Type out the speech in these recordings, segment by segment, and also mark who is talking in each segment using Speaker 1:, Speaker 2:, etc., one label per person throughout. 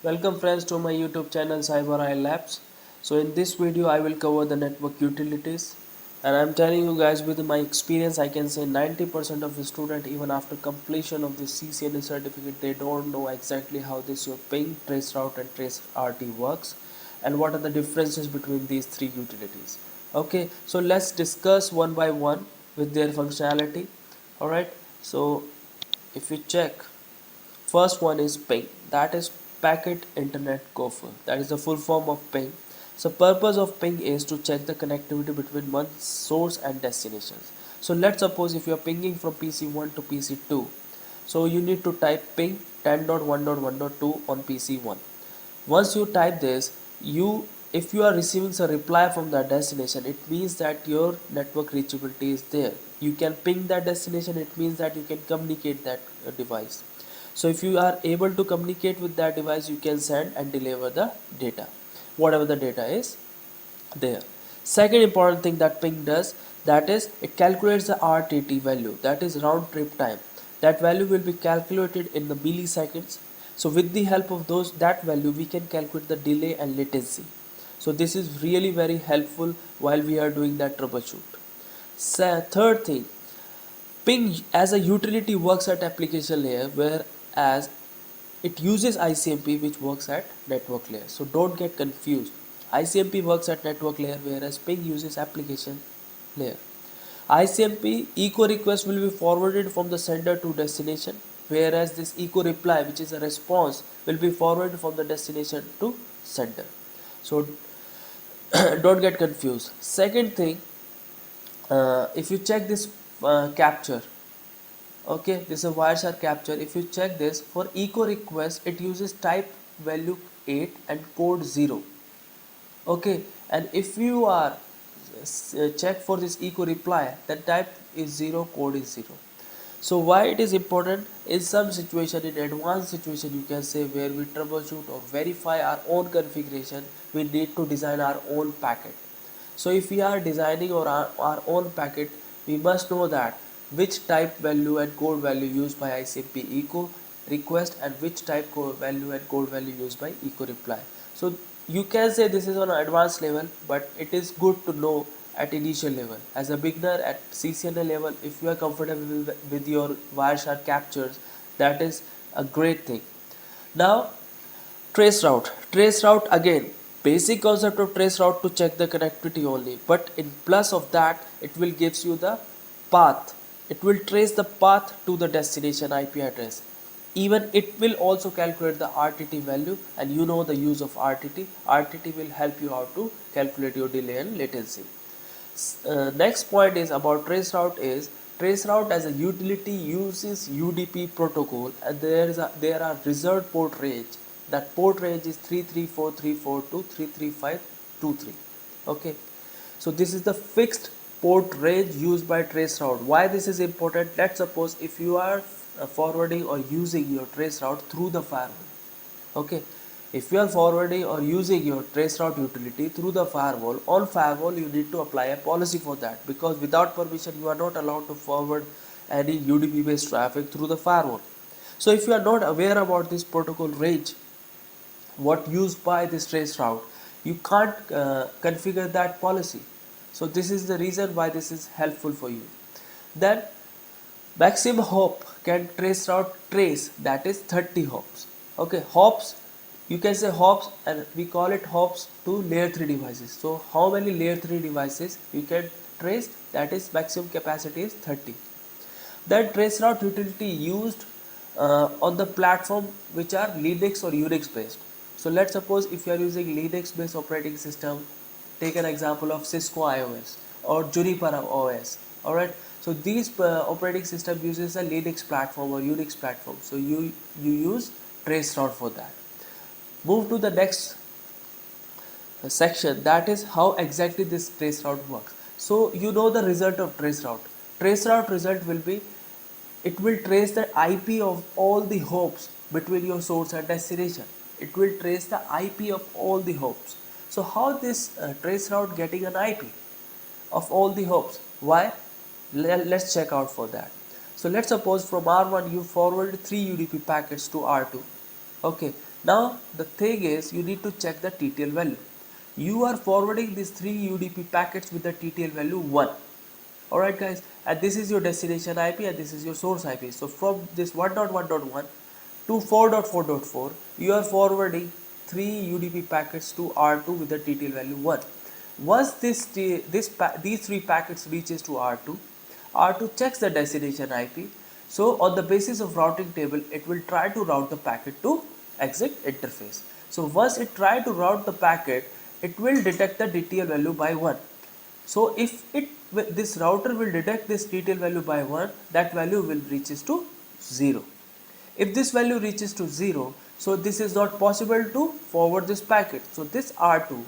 Speaker 1: Welcome friends to my YouTube channel CyberEye Labs. So in this video I will cover the network utilities, and I'm telling you guys, with my experience I can say 90% of the student, even after completion of the CCNA certificate, they don't know exactly how this your ping, traceroute and traceRT works, and what are the differences between these three utilities. Okay, so let's discuss one by one with their functionality. Alright, so if you check, first one is ping, that is packet internet gopher, that is the full form of ping. So purpose of ping is to check the connectivity between one source and destinations. So let's suppose if you are pinging from PC1 to PC2, so you need to type ping 10.1.1.2 on PC1. Once you type this, you if you are receiving a reply from that destination, it means that your network reachability is there. You can ping that destination, it means that you can communicate that device. So if you are able to communicate with that device, you can send and deliver the data, whatever the data is there. Second important thing that ping does, that is it calculates the RTT value, that is round trip time. That value will be calculated in the milliseconds. So with the help of that value, we can calculate the delay and latency. So this is really very helpful while we are doing that troubleshoot. Third thing, ping as a utility works at application layer, whereas it uses ICMP which works at network layer. So don't get confused. ICMP works at network layer, whereas ping uses application layer. ICMP echo request will be forwarded from the sender to destination, whereas this echo reply, which is a response, will be forwarded from the destination to sender. So don't get confused. Second thing, if you check this capture, okay, this is a Wireshark capture. If you check this, for echo request it uses type value 8 and code 0. Okay, and if you are check for this echo reply, then type is 0, code is 0. So why it is important? In some situation, in advanced situation, you can say, where we troubleshoot or verify our own configuration, we need to design our own packet. So if we are designing our own packet, we must know that which type value and code value used by ICMP echo request, and which type code value and code value used by echo reply. So you can say this is on an advanced level, but it is good to know at initial level. As a beginner at CCNA level, if you are comfortable with your Wireshark captures, that is a great thing. Now trace route again, basic concept of trace route to check the connectivity only, but in plus of that, it will gives you the path. It will trace the path to the destination IP address. Even it will also calculate the RTT value, and you know the use of RTT. RTT will help you out to calculate your delay and latency. Next point is about traceroute. Is traceroute as a utility uses UDP protocol, and there are reserved port range. That port range is 33434 to 33523. Okay, so this is the fixed port range used by traceroute. Why this is important? Let's suppose if you are forwarding or using your traceroute through the firewall. Okay, if you are forwarding or using your traceroute utility through the firewall, on firewall you need to apply a policy for that, because without permission you are not allowed to forward any UDP based traffic through the firewall. So if you are not aware about this protocol range, what used by this traceroute, you can't configure that policy. So this is the reason why this is helpful for you. Then maximum hop can traceroute trace, that is 30 hops. Okay, hops, you can say hops, and we call it hops to layer 3 devices. So how many layer 3 devices you can trace? That is maximum capacity is 30. Then traceroute utility used on the platform which are Linux or Unix based. So let's suppose if you are using Linux based operating system, take an example of Cisco IOS or Juniper OS. Alright, so these operating system uses a Linux platform or Unix platform. So you use traceroute for that. Move to the next section, that is how exactly this traceroute works. So you know the result of traceroute. Traceroute result will be, it will trace the IP of all the hops between your source and destination. It will trace the IP of all the hops. So how this traceroute getting an IP of all the hops? Why? Let's check out for that. So let's suppose from R1 you forward 3 UDP packets to R2. Okay, Now the thing is, you need to check the TTL value. You are forwarding these 3 UDP packets with the TTL value 1. Alright guys, and this is your destination IP and this is your source IP. So from this 1.1.1 to 4.4.4, you are forwarding 3 UDP packets to R2 with the TTL value 1. Once these 3 packets reaches to R2, R2 checks the destination IP. So on the basis of routing table, it will try to route the packet to exit interface. So once it try to route the packet, it will detect the TTL value by 1. So if this router will detect this TTL value by 1, that value will reaches to 0. If this value reaches to 0, so this is not possible to forward this packet. So this R2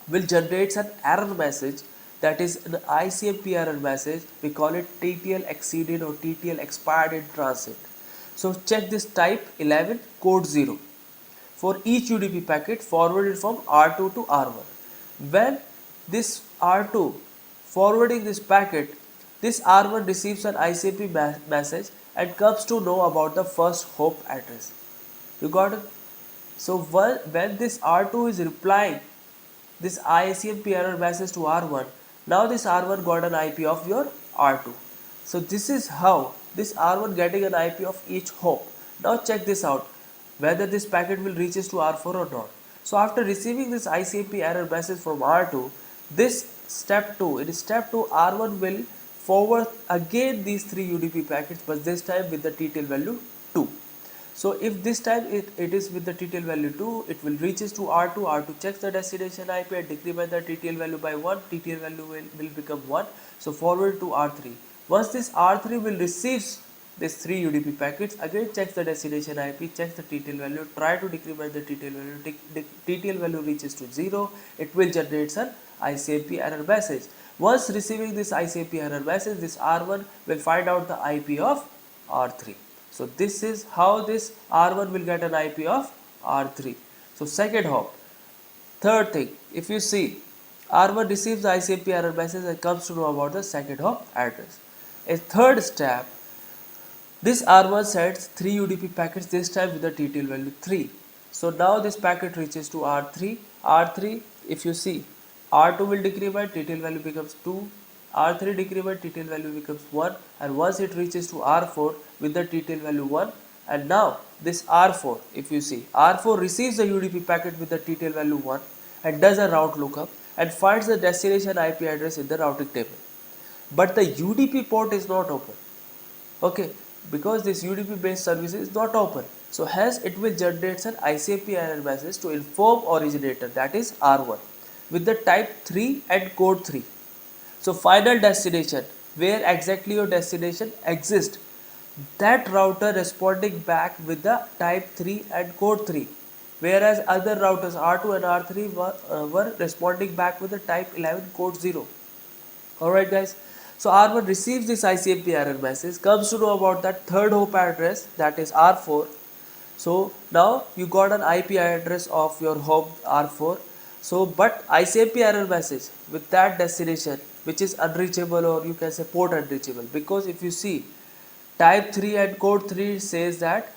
Speaker 1: will generate an error message, that is an ICMP error message. We call it TTL exceeded or TTL expired in transit. So check this type 11 code 0 for each UDP packet forwarded from R2 to R1. When this R2 forwarding this packet, this R1 receives an ICMP message and comes to know about the first hop address. You got it? So when this R2 is replying this ICMP error message to R1, now this R1 got an IP of your R2. So this is how this R1 getting an IP of each hop. Now check this out, whether this packet will reaches to R4 or not. So after receiving this ICMP error message from R2, this step 2, in step 2 R1 will forward again these 3 UDP packets, but this time with the TTL value 2. So if this time it is with the TTL value 2, it will reaches to R2, R2 checks the destination IP and decrement the TTL value by 1, TTL value will become 1, so forward to R3. Once this R3 will receives this 3 UDP packets, again checks the destination IP, checks the TTL value, try to decrement the TTL value, TTL value reaches to 0, it will generate an ICMP error message. Once receiving this ICMP error message, this R1 will find out the IP of R3. So this is how this R1 will get an IP of R3. So second hop. Third thing, if you see, R1 receives the ICMP error message and comes to know about the second hop address. A third step, this R1 sends 3 UDP packets, this time with the TTL value 3. So now this packet reaches to R3. R3, if you see, R2 will decrement, TTL value becomes 2. R3 decrement, TTL value becomes 1. And once it reaches to R4 with the TTL value 1. And now this R4, if you see, R4 receives the UDP packet with the TTL value 1 and does a route lookup and finds the destination IP address in the routing table. But the UDP port is not open. Okay, because this UDP based service is not open, so hence it will generate an ICMP error message to inform originator, that is R1, with the type 3 and code 3. So final destination, where exactly your destination exists, that router responding back with the type 3 and code 3, whereas other routers R2 and R3 were responding back with the type 11 code 0. Alright guys, so R1 receives this ICMP error message, comes to know about that third hop address, that is R4. So now you got an IP address of your hop R4. So but ICMP error message with that destination which is unreachable, or you can say port unreachable, because if you see type 3 and code 3 says that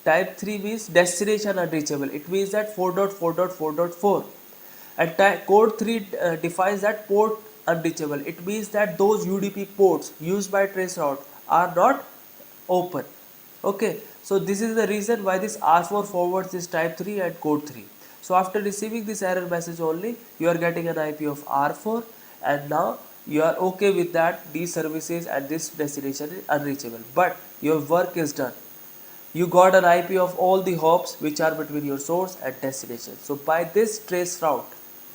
Speaker 1: type 3 means destination unreachable, it means that 4.4.4.4, and code 3 defines that port unreachable, it means that those UDP ports used by traceroute are not open. Okay, so this is the reason why this R4 forwards this type 3 and code 3. So after receiving this error message only, you are getting an IP of R4, and now you are okay with that these services and this destination is unreachable, but your work is done. You got an IP of all the hops which are between your source and destination. So by this trace route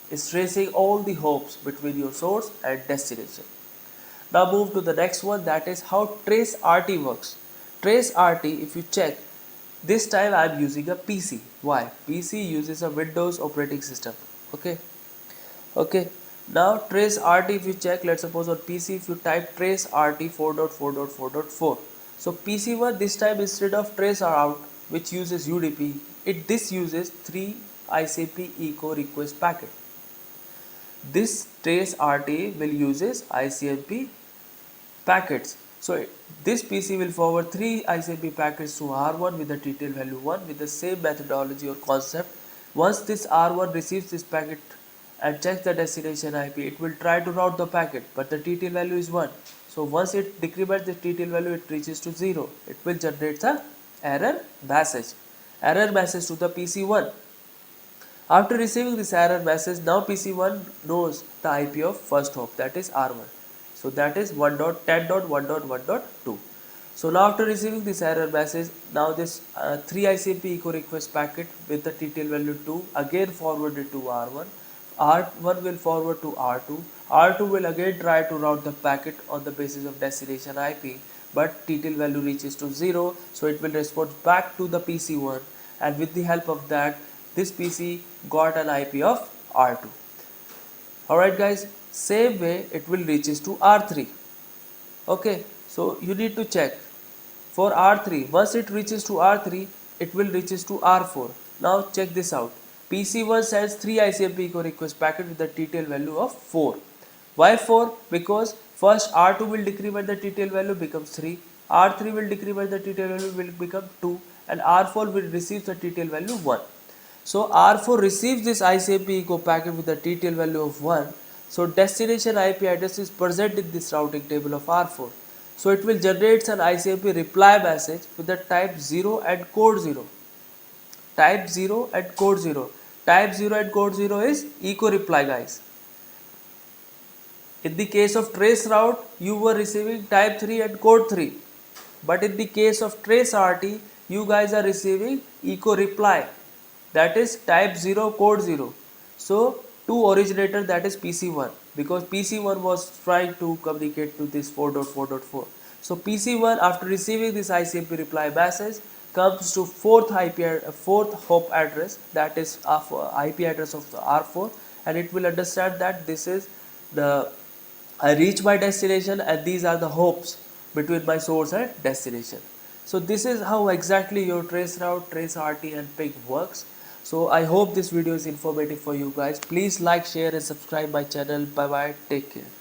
Speaker 1: is tracing all the hops between your source and destination. Now move to the next one, that is how trace RT works. Trace RT, if you check, this time I am using a PC. Why? PC uses a Windows operating system. Okay. Now trace RT, if you check, let's suppose on PC if you type trace RT 4.4.4.4. So PC1 this time, instead of trace route which uses UDP, this uses 3 ICP echo request packet. This trace RT will uses ICMP packets. So this PC will forward 3 ICMP packets to R1 with the TTL value 1 with the same methodology or concept. Once this R1 receives this packet and checks the destination IP, it will try to route the packet, but the TTL value is 1. So once it decrements the TTL value, it reaches to 0. It will generate an error message to the PC1. After receiving this error message, now PC1 knows the IP of first hop, that is R1. So that is 1.10.1.1.2. So now after receiving this error message, now this 3 ICMP echo request packet with the TTL value 2 again forwarded to R1. R1 will forward to R2. R2 will again try to route the packet on the basis of destination IP, but TTL value reaches to 0, so it will respond back to the PC1, and with the help of that, this PC got an IP of R2. Alright guys, same way it will reaches to R3. Okay, so you need to check for R3. Once it reaches to R3, it will reaches to R4. Now check this out. PC1 sends 3 ICMP echo request packet with the TTL value of 4. Why 4? Because first R2 will decrement the TTL value becomes 3, R3 will decrement the TTL value will become 2, and R4 will receive the TTL value 1. So R4 receives this ICMP echo packet with the TTL value of 1. So destination IP address is present in this routing table of R4. So it will generate an ICMP reply message with the type 0 and code 0. Type 0 and code 0. Type 0 and code 0 is echo reply, guys. In the case of trace route, you were receiving type 3 and code 3. But in the case of trace RT, you guys are receiving echo reply, that is type 0 code 0. So to originator, that is PC1, because PC1 was trying to communicate to this 4.4.4. So PC1 after receiving this ICMP reply message comes to fourth hop address, that is IP address of the R4, and it will understand that this is the I reach my destination and these are the hops between my source and destination. So this is how exactly your trace route, trace RT and ping works. So I hope this video is informative for you guys. Please like, share and subscribe my channel. Bye bye. Take care.